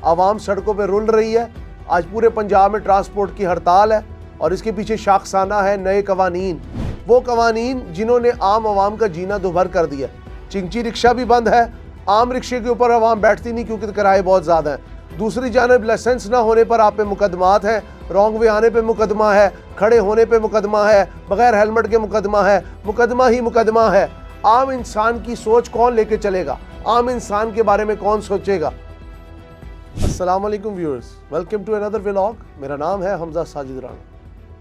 عوام سڑکوں پہ رول رہی ہے. آج پورے پنجاب میں ٹرانسپورٹ کی ہڑتال ہے اور اس کے پیچھے شاخسانہ ہے نئے قوانین. وہ قوانین جنہوں نے عام عوام کا جینا دوبھر کر دیا. چنگچی رکشہ بھی بند ہے. عام رکشے کے اوپر عوام بیٹھتی نہیں کیونکہ کرائے بہت زیادہ ہیں. دوسری جانب لائسنس نہ ہونے پر آپ پہ مقدمات ہیں, رانگ وے آنے پہ مقدمہ ہے, کھڑے ہونے پہ مقدمہ ہے, بغیر ہیلمٹ کے مقدمہ ہے, مقدمہ ہی مقدمہ ہے. عام انسان کی سوچ کون لے کے چلے گا؟ عام انسان کے بارے میں کون سوچے گا؟ السلام علیکم viewers, welcome to another vlog. میرا نام ہے حمزہ ساجد رانا.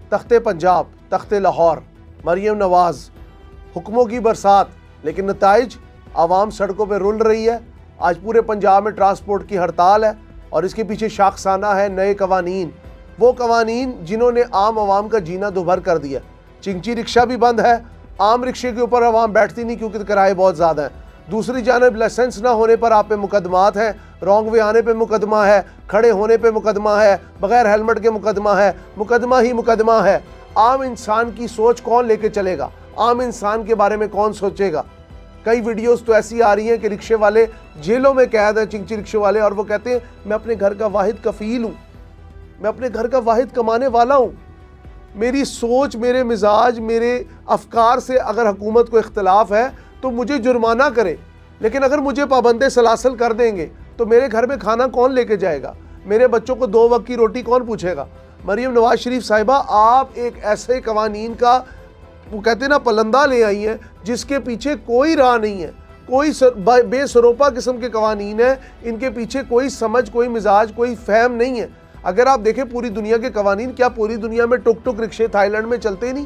تخت پنجاب، تخت لاہور، مریم نواز، حکموں کی برسات، لیکن نتائج عوام سڑکوں پہ رول رہی ہے. آج پورے پنجاب میں ٹرانسپورٹ کی ہڑتال ہے اور اس کے پیچھے شاخسانہ ہے نئے قوانین. وہ قوانین جنہوں نے عام عوام کا جینا دوبھر کر دیا. چنگچی رکشہ بھی بند ہے. عام رکشے کے اوپر عوام بیٹھتی نہیں کیونکہ کرائے بہت زیادہ ہیں. دوسری جانب لائسنس نہ ہونے پر آپ پہ مقدمات ہیں, رانگ وے آنے پہ مقدمہ ہے, کھڑے ہونے پہ مقدمہ ہے, بغیر ہیلمٹ کے مقدمہ ہے, مقدمہ ہی مقدمہ ہے. عام انسان کی سوچ کون لے کے چلے گا؟ عام انسان کے بارے میں کون سوچے گا؟ کئی ویڈیوز تو ایسی آ رہی ہیں کہ رکشے والے جیلوں میں قید ہیں, چنگچی رکشے والے, اور وہ کہتے ہیں میں اپنے گھر کا واحد کفیل ہوں, میں اپنے گھر کا واحد کمانے والا ہوں. میری سوچ، میرے مزاج، میرے افکار سے اگر حکومت کو اختلاف ہے تو مجھے جرمانہ کرے, لیکن اگر مجھے پابند سلاسل کر دیں گے تو میرے گھر میں کھانا کون لے کے جائے گا؟ میرے بچوں کو 2 وقت کی روٹی کون پوچھے گا؟ مریم نواز شریف صاحبہ، آپ ایک ایسے قوانین کا وہ کہتے ہیں نا پلندہ لے آئی ہیں جس کے پیچھے کوئی راہ نہیں ہے. کوئی بے سروپا قسم کے قوانین ہیں, ان کے پیچھے کوئی سمجھ، کوئی مزاج، کوئی فہم نہیں ہے. اگر آپ دیکھیں پوری دنیا کے قوانین، کیا پوری دنیا میں ٹک ٹک رکشے تھائی لینڈ میں چلتے نہیں؟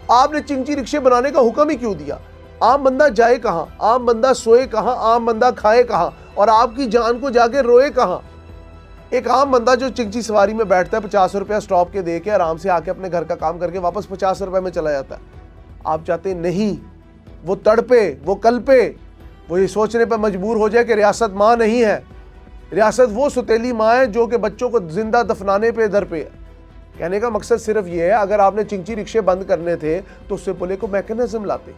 آپ نے چنگچی رکشے بنانے کا حکم ہی کیوں دیا؟ عام بندہ جائے کہاں؟ عام بندہ سوئے کہاں؟ عام بندہ کھائے کہاں؟ اور آپ کی جان کو جا کے روئے کہاں؟ ایک عام بندہ جو چنگچی سواری میں بیٹھتا ہے 50 روپیہ سٹاپ کے دے کے آرام سے آ کے اپنے گھر کا کام کر کے واپس 50 روپے میں چلا جاتا ہے. آپ چاہتے نہیں وہ تڑپے، وہ کلپے، وہ یہ سوچنے پہ مجبور ہو جائے کہ ریاست ماں نہیں ہے. ریاست وہ ستیلی ماں ہے جو کہ بچوں کو زندہ دفنانے پہ در پہ ہے. کہنے کا مقصد صرف یہ ہے، اگر آپ نے چنگچی رکشے بند کرنے تھے تو اس سے پہلے کو میکنزم لاتے،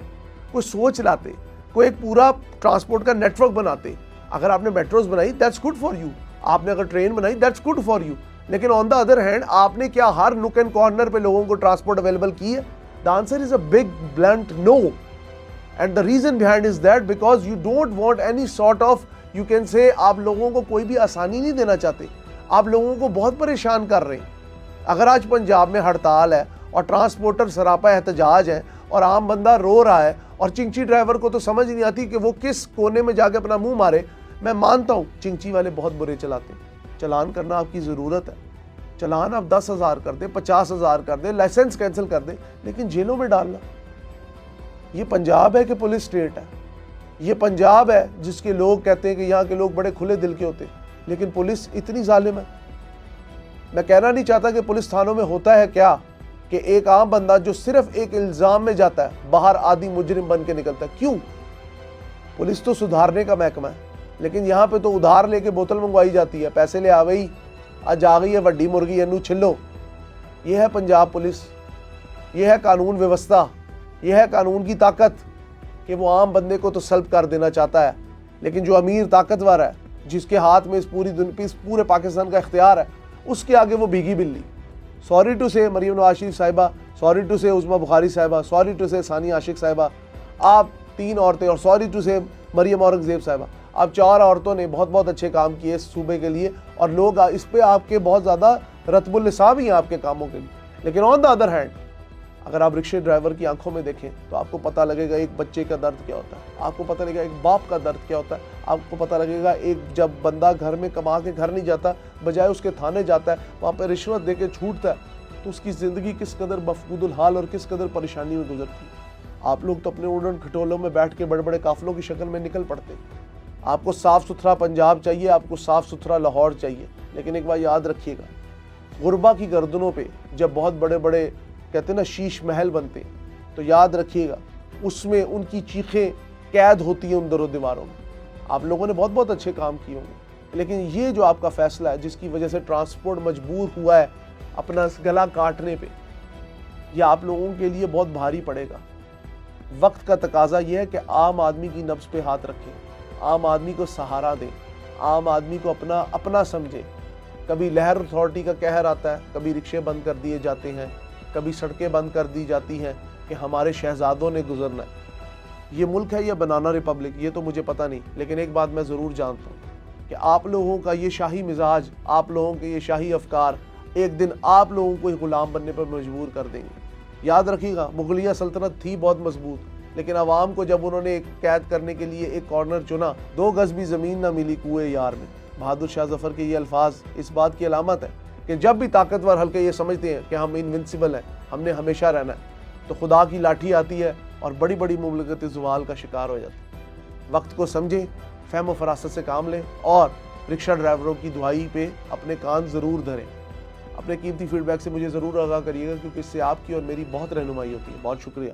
کوئی سوچ لاتے، کوئی ایک پورا ٹرانسپورٹ کا نیٹ ورک بناتے. اگر آپ نے میٹروز بنائی دیٹس گڈ فار یو، آپ نے اگر ٹرین بنائی دیٹس گڈ فار یو، لیکن آن دا ادر ہینڈ آپ نے کیا ہر نک اینڈ کارنر پہ لوگوں کو ٹرانسپورٹ اویلیبل کی ہے؟ The answer is a big blunt no. And the reason behind is that because you don't want any sort of, you can say, آپ لوگوں کو کوئی بھی آسانی نہیں دینا چاہتے. آپ لوگوں کو بہت پریشان کر رہے ہیں. اگر آج پنجاب میں ہڑتال ہے اور ٹرانسپورٹر سراپا احتجاج ہے اور عام بندہ رو رہا ہے اور چنگچی ڈرائیور کو تو سمجھ نہیں آتی کہ وہ کس کونے میں جا کے اپنا منہ مارے. میں مانتا ہوں چنگچی والے بہت برے چلاتے ہیں. چلان کرنا آپ کی ضرورت ہے. چلان آپ 10,000 کر دیں، 50,000 کر دیں، لائسنس کینسل کر دیں، لیکن جیلوں میں ڈالنا. یہ پنجاب ہے کہ پولیس سٹیٹ ہے؟ یہ پنجاب ہے جس کے لوگ کہتے ہیں کہ یہاں کے لوگ بڑے کھلے دل کے ہوتے ہیں، لیکن پولیس اتنی ظالم ہے. میں کہنا نہیں چاہتا کہ پولیس تھانوں میں ہوتا ہے کیا کہ ایک عام بندہ جو صرف ایک الزام میں جاتا ہے باہر آدھی مجرم بن کے نکلتا ہے. کیوں؟ پولیس تو سدھارنے کا محکمہ ہے، لیکن یہاں پہ تو ادھار لے کے بوتل منگوائی جاتی ہے. پیسے لے آوئی، آج آ گئی ہے وڈی مرغی انو چھلو. یہ ہے پنجاب پولیس، یہ ہے قانون ویوستھا، یہ ہے قانون کی طاقت کہ وہ عام بندے کو تو سلب کر دینا چاہتا ہے، لیکن جو امیر طاقتور ہے جس کے ہاتھ میں اس پورے پاکستان کا اختیار ہے، اس کے آگے وہ بھیگی بلی. سوری ٹو سے مریم نواز شریف صاحبہ، سوری ٹو سے عظمیٰ بخاری صاحبہ، سوری ٹو سے ثانیہ عاشق صاحبہ، آپ 3 عورتیں، اور سوری ٹو سے مریم اورنگزیب صاحبہ. آپ 4 عورتوں نے بہت بہت اچھے کام کیے اس صوبے کے لیے، اور لوگ اس پہ آپ کے بہت زیادہ رتب النساء بھی ہیں آپ کے کاموں کے لیے. لیکن آن دا ادر ہینڈ اگر آپ رکشے ڈرائیور کی آنکھوں میں دیکھیں تو آپ کو پتہ لگے گا ایک بچے کا درد کیا ہوتا ہے، آپ کو پتہ لگے گا ایک باپ کا درد کیا ہوتا ہے، آپ کو پتہ لگے گا ایک جب بندہ گھر میں کما کے گھر نہیں جاتا، بجائے اس کے تھانے جاتا ہے، وہاں پہ رشوت دے کے چھوٹتا ہے، تو اس کی زندگی کس قدر مفقود الحال اور کس قدر پریشانی میں گزرتی ہے. آپ لوگ تو اپنے اڑن کھٹولوں میں بیٹھ کے بڑے بڑے قافلوں کی شکل میں نکل پڑتے ہیں. آپ کو صاف ستھرا پنجاب چاہیے، آپ کو صاف ستھرا لاہور چاہیے، لیکن ایک بات یاد رکھیے گا، غربا کی گردنوں پہ جب بہت بڑے بڑے کہتے ہیں نا شیش محل بنتے ہیں، تو یاد رکھیے گا اس میں ان کی چیخیں قید ہوتی ہیں ان درو دیواروں میں. آپ لوگوں نے بہت بہت اچھے کام کیے ہوں گے، لیکن یہ جو آپ کا فیصلہ ہے جس کی وجہ سے ٹرانسپورٹ مجبور ہوا ہے اپنا گلا کاٹنے پہ، یہ آپ لوگوں کے لیے بہت بھاری پڑے گا. وقت کا تقاضا یہ ہے کہ عام آدمی کی نبض پہ ہاتھ رکھیں، عام آدمی کو سہارا دیں، عام آدمی کو اپنا سمجھے. کبھی لہر اتھارٹی کا قہر آتا ہے, کبھی رکشے بند کر دیے جاتے ہیں, کبھی سڑکیں بند کر دی جاتی ہیں کہ ہمارے شہزادوں نے گزرنا ہے. یہ ملک ہے یا بنانا ریپبلک, یہ تو مجھے پتہ نہیں, لیکن ایک بات میں ضرور جانتا ہوں کہ آپ لوگوں کا یہ شاہی مزاج, آپ لوگوں کے یہ شاہی افکار ایک دن آپ لوگوں کو غلام بننے پر مجبور کر دیں گے. یاد رکھیے گا, مغلیہ سلطنت تھی بہت مضبوط, لیکن عوام کو جب انہوں نے ایک قید کرنے کے لیے ایک کارنر چنا, 2 گز بھی زمین نہ ملی کوئے یار میں. بہادر شاہ ظفر کے یہ الفاظ اس بات کی علامت ہے کہ جب بھی طاقتور حلقے یہ سمجھتے ہیں کہ ہم انونسیبل ہیں, ہم نے ہمیشہ رہنا ہے, تو خدا کی لاٹھی آتی ہے اور بڑی بڑی مملکتیں زوال کا شکار ہو جاتی ہیں. وقت کو سمجھیں, فہم و فراست سے کام لیں, اور رکشہ ڈرائیوروں کی دعائی پہ اپنے کان ضرور دھریں. اپنے قیمتی فیڈ بیک سے مجھے ضرور آگاہ کریے گا, کیونکہ اس سے آپ کی اور میری بہت رہنمائی ہوتی ہے. بہت شکریہ.